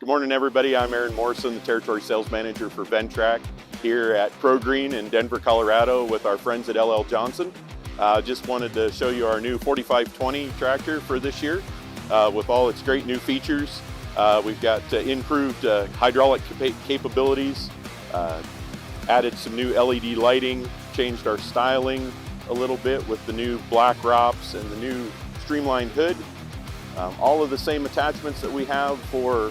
Good morning, everybody. I'm Aaron Morrison, the Territory Sales Manager for Ventrac here at ProGreen in Denver, Colorado with our friends at LL Johnson. Just wanted to show you our new 4520 tractor for this year with all its great new features. We've got improved hydraulic capabilities, added some new LED lighting, changed our styling a little bit with the new black ROPS and the new streamlined hood. All of the same attachments that we have for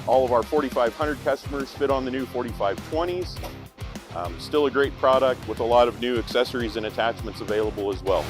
all of our 4500 customers fit on the new 4520s. Still a great product with a lot of new accessories and attachments available as well.